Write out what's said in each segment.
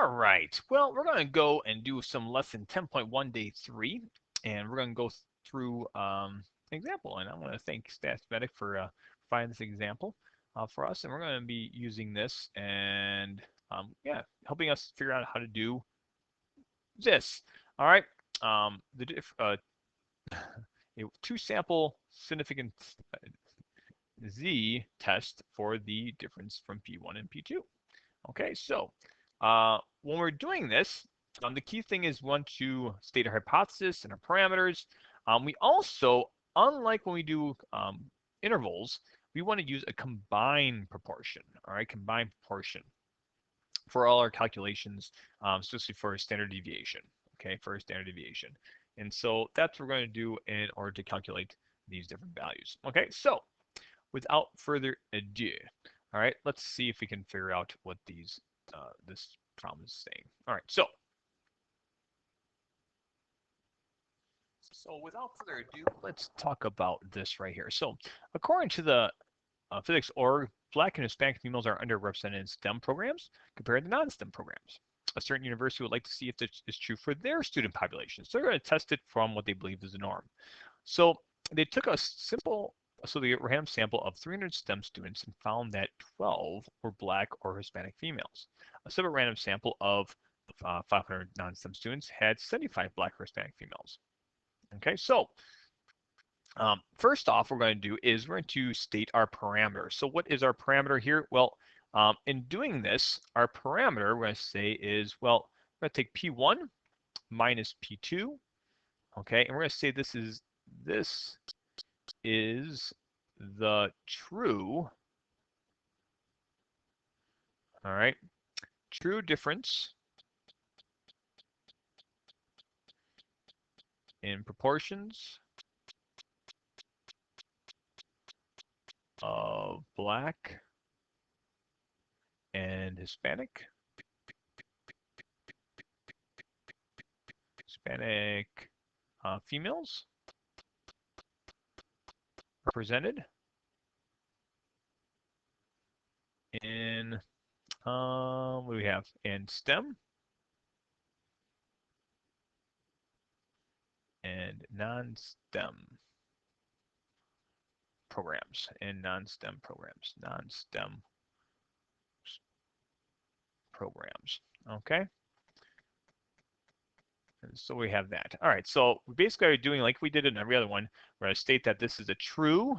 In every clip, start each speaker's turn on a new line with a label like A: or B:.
A: All right, well, we're going to go and do some lesson 10.1 day 3, and we're going to go through an example. And I want to thank Statsmatic for providing this example for us. And we're going to be using this and yeah, helping us figure out how to do this. All right, a two sample significant Z test for the difference from P1 and P2. Okay, so when we're doing this, the key thing is we want to state our hypothesis and our parameters. We also, unlike when we do intervals, we want to use a combined proportion, all right, combined proportion for all our calculations, especially for a standard deviation, okay, for a standard deviation. And so that's what we're going to do in order to calculate these different values. Okay, so without further ado, all right, let's see if we can figure out what this problem is saying. All right, so without further ado, let's talk about this right here. So according to the physics org, Black and Hispanic females are underrepresented in STEM programs compared to non-STEM programs. A certain university would like to see if this is true for their student population. So they're going to test it from what they believe is the norm. So they took a the random sample of 300 STEM students and found that 12 were Black or Hispanic females. A separate random sample of 500 non-STEM students had 75 Black or Hispanic females. Okay, so first off, what we're going to do is we're going to state our parameter. So what is our parameter here? Well, in doing this, our parameter we're going to say is, well, we're going to take P1 minus P2, okay, and we're going to say this is the true, all right, true difference in proportions of Black and Hispanic females represented in what do we have in STEM and non-STEM programs, okay? And so we have that. All right, so we basically are doing like we did in every other one. We're going to state that this is the true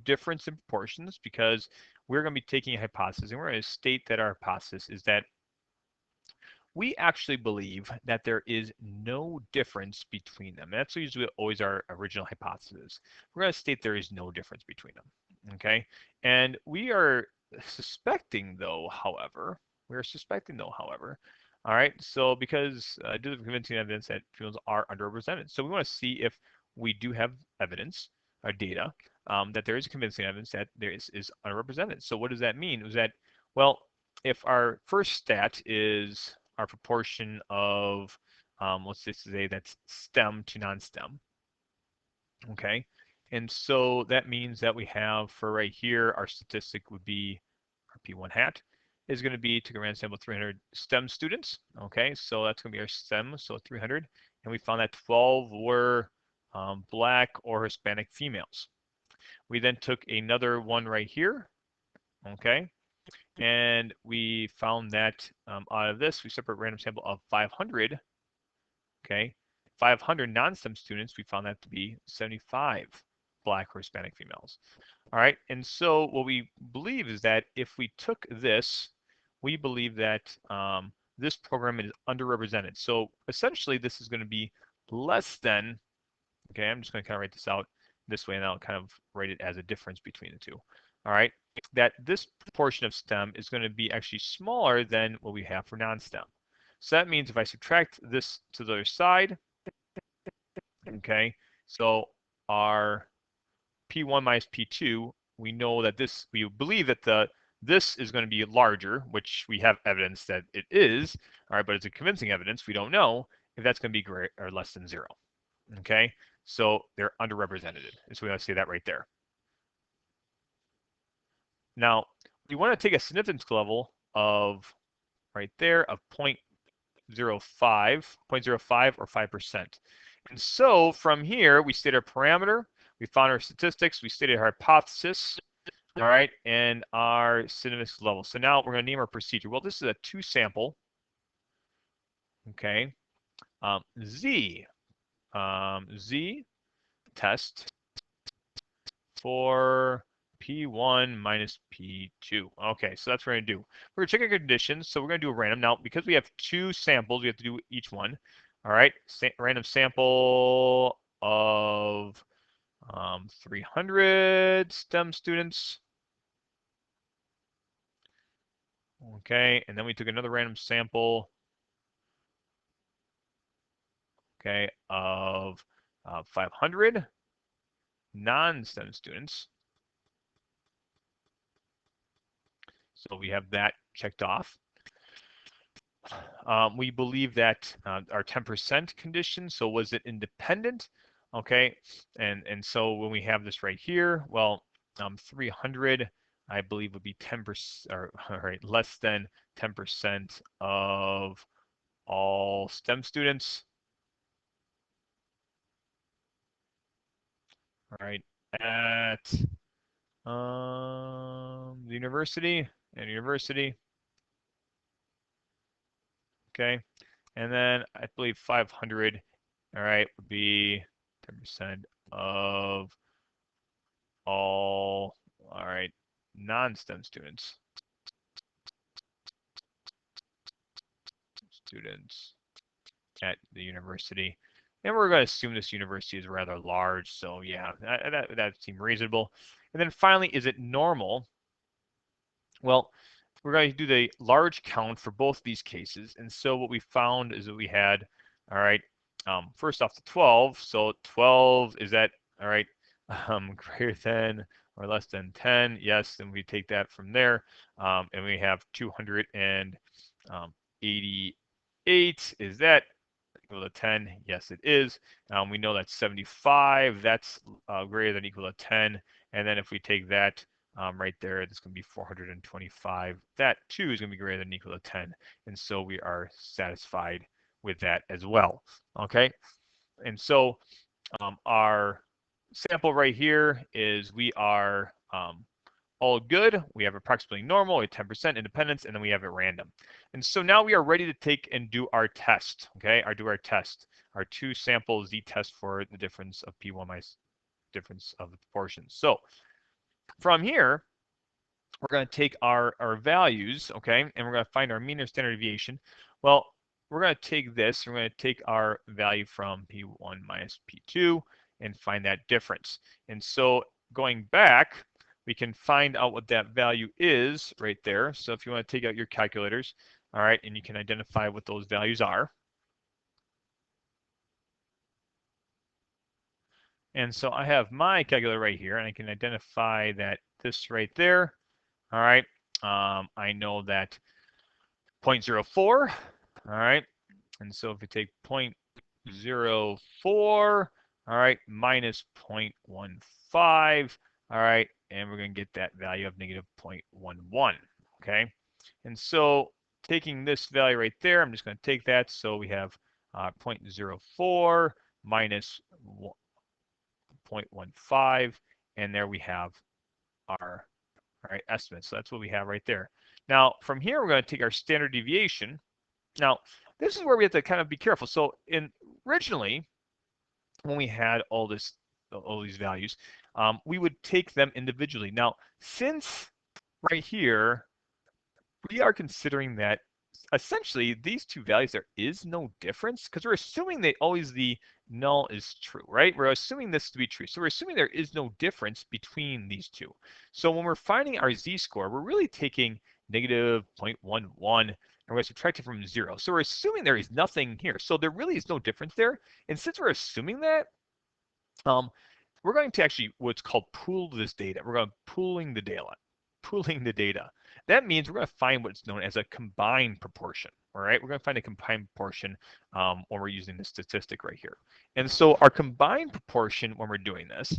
A: difference in proportions because we're going to be taking a hypothesis, and we're going to state that our hypothesis is that we actually believe that there is no difference between them. That's usually always our original hypothesis. We're going to state there is no difference between them, okay? And we are suspecting though, however, all right, so because due to convincing evidence that females are underrepresented. So we want to see if we do have evidence or data that there is convincing evidence that there is underrepresented. So what does that mean? Is that, well, if our first stat is our proportion of, let's just say that's STEM to non-STEM, okay? And so that means that we have for right here, our statistic would be our P1 hat is going to be to a random sample of 300 STEM students, okay? So that's going to be our STEM, so 300. And we found that 12 were Black or Hispanic females. We then took another one right here, okay? And we found that out of this, we separate random sample of 500, okay? 500 non-STEM students, we found that to be 75 Black or Hispanic females. All right, and so what we believe is that if we took this, we believe that this program is underrepresented. So essentially, this is going to be less than, okay, I'm just going to kind of write this out this way, and I'll kind of write it as a difference between the two. All right, that this portion of STEM is going to be actually smaller than what we have for non-STEM. So that means if I subtract this to the other side, okay, so our P1 minus P2, we know that we believe that this is going to be larger, which we have evidence that it is, all right, but it's a convincing evidence. We don't know if that's going to be greater or less than 0, okay? So they're underrepresented, so we want to say that right there. Now, we want to take a significance level of right there of 0.05 or 5%. And so from here, we stated our parameter, we found our statistics, we stated our hypothesis, all right, and our significance level. So now we're going to name our procedure. Well, this is a 2-sample, okay, Z test for P1 minus P2. Okay, so that's what we're going to do. We're going to check our conditions. So we're going to do a random. Now, because we have 2 samples, we have to do each one. All right, random sample of 300 STEM students. Okay, and then we took another random sample, okay, of 500 non-STEM students. So we have that checked off. We believe that our 10% condition, so was it independent? Okay, and so when we have this right here, well, 300, I believe would be 10%, or all right, less than 10% of all STEM students. All right, at the university, okay, and then I believe 500, all right, would be 10% of all right, non-STEM students at the university. And we're going to assume this university is rather large, so yeah, that seemed reasonable. And then finally, is it normal? Well, we're going to do the large count for both these cases. And so what we found is that we had, all right, first off the 12. So 12, is that, all right, greater than or less than 10? Yes, then we take that from there. And we have 288. Is that equal to 10? Yes, it is. We know that 75, that's greater than equal to 10. And then if we take that right there, this is going to be 425. That too is going to be greater than equal to 10. And so we are satisfied with that as well. Okay. And so our sample right here is we are all good. We have approximately normal, we have 10% independence, and then we have it random. And so now we are ready to take and do our test, okay? Do our test, our 2-sample Z test for the difference of P1 minus difference of the proportions. So from here, we're going to take our values, okay? And we're going to find our mean or standard deviation. Well, we're going to take this, we're going to take our value from P1 minus P2 and find that difference. And so going back, we can find out what that value is right there. So if you want to take out your calculators, all right, and you can identify what those values are. And so I have my calculator right here, and I can identify that this right there, all right, I know that 0.04, all right, and so if we take 0.04, all right, minus 0.15, all right, and we're going to get that value of negative 0.11, okay? And so taking this value right there, I'm just going to take that, so we have 0.04 minus 0.15, and there we have our estimate. So that's what we have right there. Now, from here, we're going to take our standard deviation. Now, this is where we have to kind of be careful. So originally, when we had all these values, we would take them individually. Now, since right here, we are considering that essentially these two values, there is no difference because we're assuming that always the null is true, right? We're assuming this to be true. So we're assuming there is no difference between these two. So when we're finding our z-score, we're really taking negative 0.11 and we're going to subtract it from 0. So we're assuming there is nothing here. So there really is no difference there. And since we're assuming that, we're going to actually what's called pool this data. We're going to pooling the data. That means we're going to find what's known as a combined proportion. All right, we're going to find a combined proportion when we're using this statistic right here. And so our combined proportion when we're doing this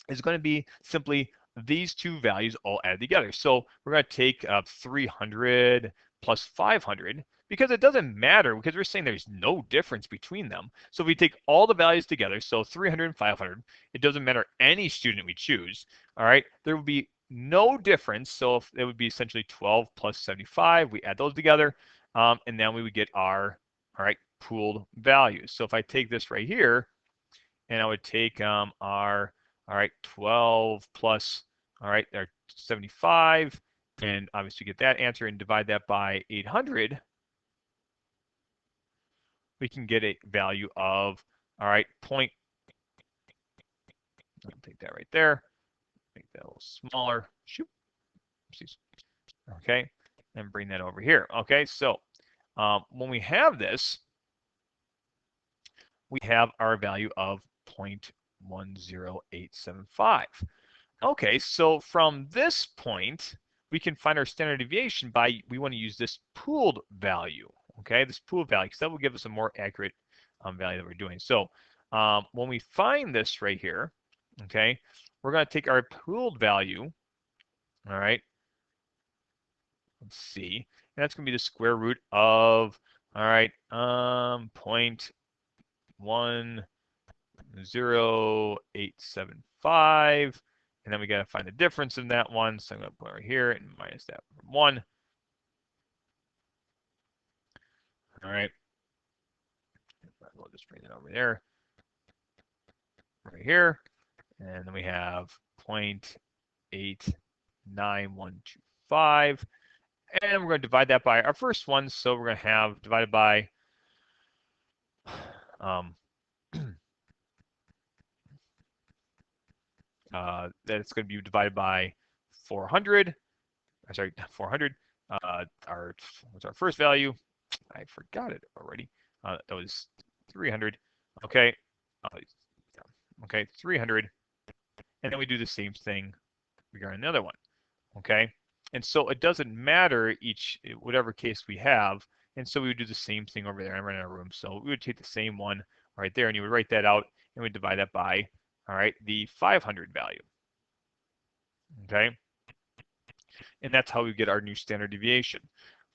A: is going to be simply these two values all added together. So we're going to take 300 plus 500, because it doesn't matter, because we're saying there's no difference between them. So if we take all the values together, so 300 and 500, it doesn't matter any student we choose, all right, there will be no difference. So if it would be essentially 12 plus 75, we add those together, and then we would get our, all right, pooled values. So if I take this right here, and I would take our, all right, 12 plus, all right, our 75, and obviously get that answer and divide that by 800, we can get a value of, all right, point, I'll take that right there, make that a little smaller, shoot, oopsies, okay, and bring that over here. Okay, so when we have this, we have our value of 0.10875. Okay, so from this point, we can find our standard deviation by, we want to use this pooled value, okay, this pooled value, because that will give us a more accurate value that we're doing. So when we find this right here, okay, we're going to take our pooled value, all right, let's see, and that's going to be the square root of, all right, 0.10875, and then we got to find the difference in that one. So I'm going to put it right here and minus that from 1. All right. We'll just bring it over there, right here. And then we have 0.89125. And we're going to divide that by our first one. So we're going to have divided by, that's going to be divided by 400. Sorry, 400. What's our first value? I forgot it already. That was 300. Okay. Okay, 300. And then we do the same thing regarding another one. Okay. And so it doesn't matter whatever case we have. And so we would do the same thing over there. I'm running out of room. So we would take the same one right there and you would write that out and we'd divide that by, all right, the 500 value. Okay. And that's how we get our new standard deviation.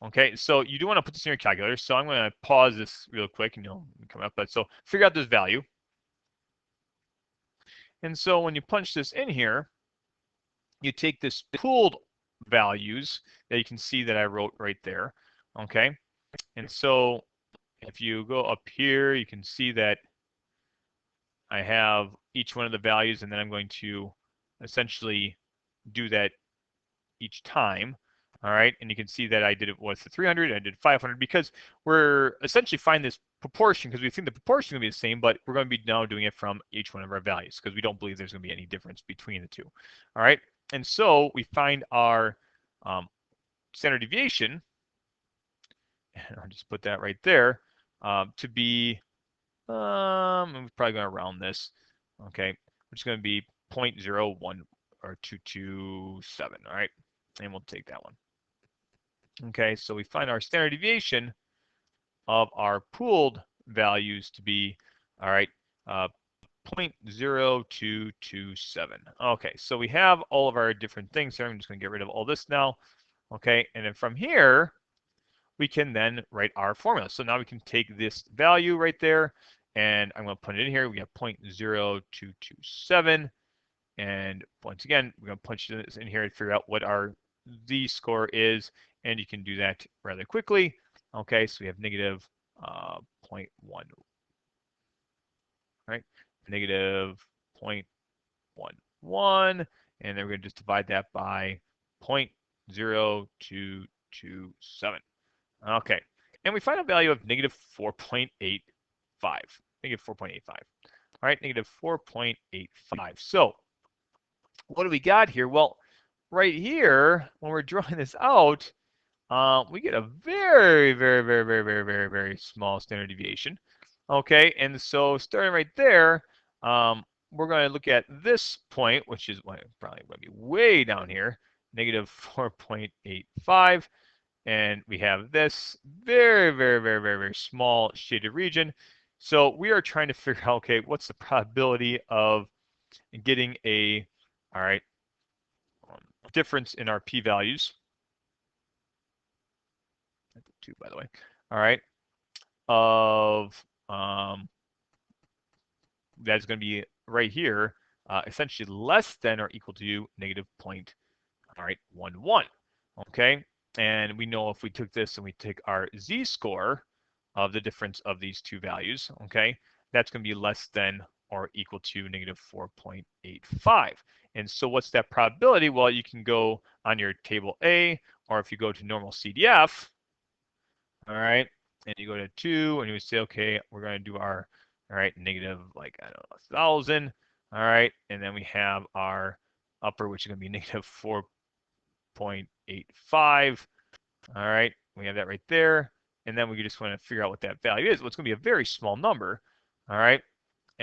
A: Okay, so you do want to put this in your calculator. So I'm going to pause this real quick and you'll come up. But so figure out this value. And so when you punch this in here, you take this pooled values that you can see that I wrote right there. Okay, and so if you go up here, you can see that I have each one of the values, and then I'm going to essentially do that each time. All right, and you can see that I did it with the 300, I did 500, because we're essentially finding this proportion because we think the proportion is going to be the same, but we're going to be now doing it from each one of our values because we don't believe there's going to be any difference between the two. All right, and so we find our standard deviation, and I'll just put that right there, to be, I'm probably going to round this, okay, which is going to be 0.01 or 227, all right, and we'll take that one. Okay, so we find our standard deviation of our pooled values to be, all right, 0.0227. Okay, so we have all of our different things here. I'm just going to get rid of all this now. Okay, and then from here, we can then write our formula. So now we can take this value right there, and I'm going to put it in here. We have 0.0227. And once again, we're going to punch this in here and figure out what our z-score is. And you can do that rather quickly. Okay, so we have negative 0.1, right? Negative 0.11, and then we're going to just divide that by 0.0227. Okay, and we find a value of negative 4.85. Negative 4.85. All right, negative 4.85. So what do we got here? Well, right here, when we're drawing this out, we get a very, very, very, very, very, very, very small standard deviation. Okay, and so starting right there, we're going to look at this point, which is probably going to be way down here, negative 4.85. And we have this very, very, very, very, very small shaded region. So we are trying to figure out, okay, what's the probability of getting a, all right, difference in our p-values. 2, by the way. All right, of that's going to be right here, essentially less than or equal to negative point, all right, 1, 1. Okay, and we know if we took this and we take our z-score of the difference of these two values, okay, that's going to be less than or equal to negative 4.85. And so what's that probability? Well, you can go on your table A, or if you go to normal CDF, all right, and you go to 2, and you would say, okay, we're going to do our, all right, negative, like, I don't know, 1,000, all right, and then we have our upper, which is going to be negative 4.85, all right, we have that right there, and then we just want to figure out what that value is. Well, it's going to be a very small number, all right,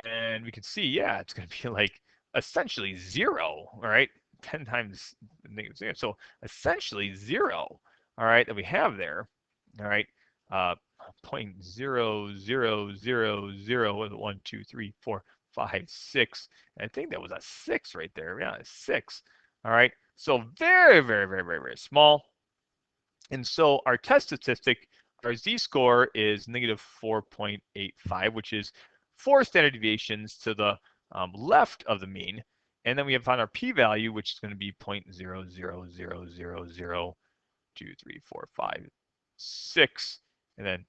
A: and we can see, yeah, it's going to be like essentially 0, all right, 10 times negative 0, so essentially 0, all right, that we have there, all right, 0.0000, 1, 2, 3, 4, 5, 6. I think that was a 6 right there. Yeah, a 6. All right. So very, very, very, very, very small. And so our test statistic, our z-score is negative 4.85, which is 4 standard deviations to the left of the mean. And then we have found our p-value, which is going to be 0.000002, 3, 4, 5, 6, and then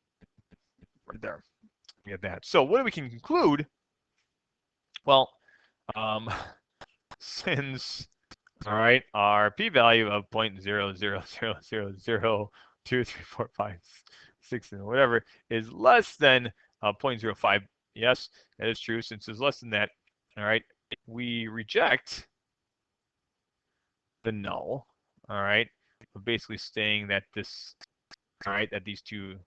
A: right there, we have that. So what we can conclude? Well, since all right, our p-value of 0.0000023456 and whatever is less than 0.05. Yes, that is true. Since it's less than that, all right, we reject the null. All right, basically saying that this, all right, that these two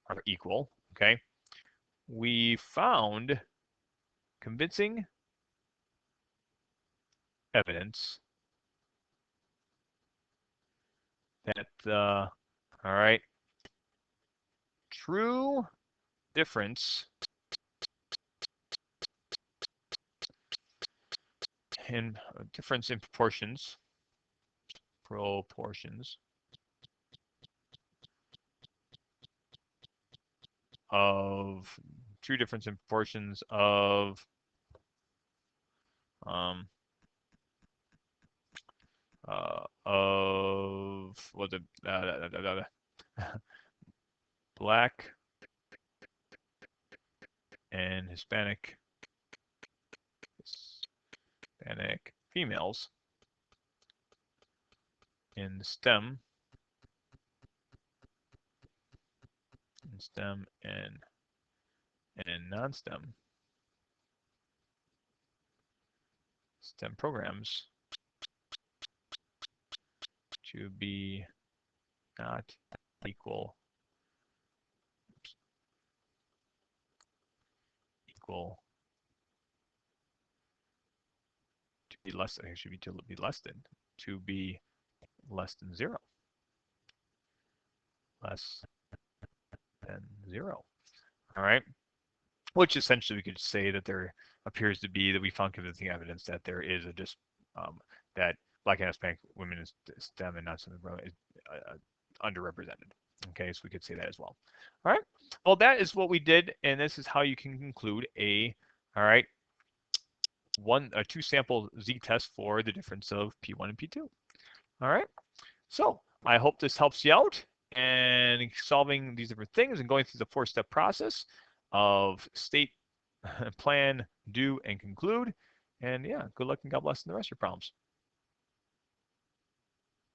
A: are equal. Okay, we found convincing evidence that all right, true difference in proportions of true difference in proportions of what's it Black and Hispanic females in STEM and non-STEM STEM programs to be not equal to be less than, it should be to be less than 0, less than 0. All right, which essentially we could say that there appears to be, that we found convincing evidence that there is a that Black and Hispanic women in STEM and non-STEM is underrepresented. Okay, so we could say that as well. All right, well, that is what we did, and this is how you can conclude a, all right, 2 sample z-test for the difference of P1 and P2. All right, so I hope this helps you out and solving these different things and going through the 4-step process of state, plan, do, and conclude. And yeah, good luck and God bless in the rest of your problems.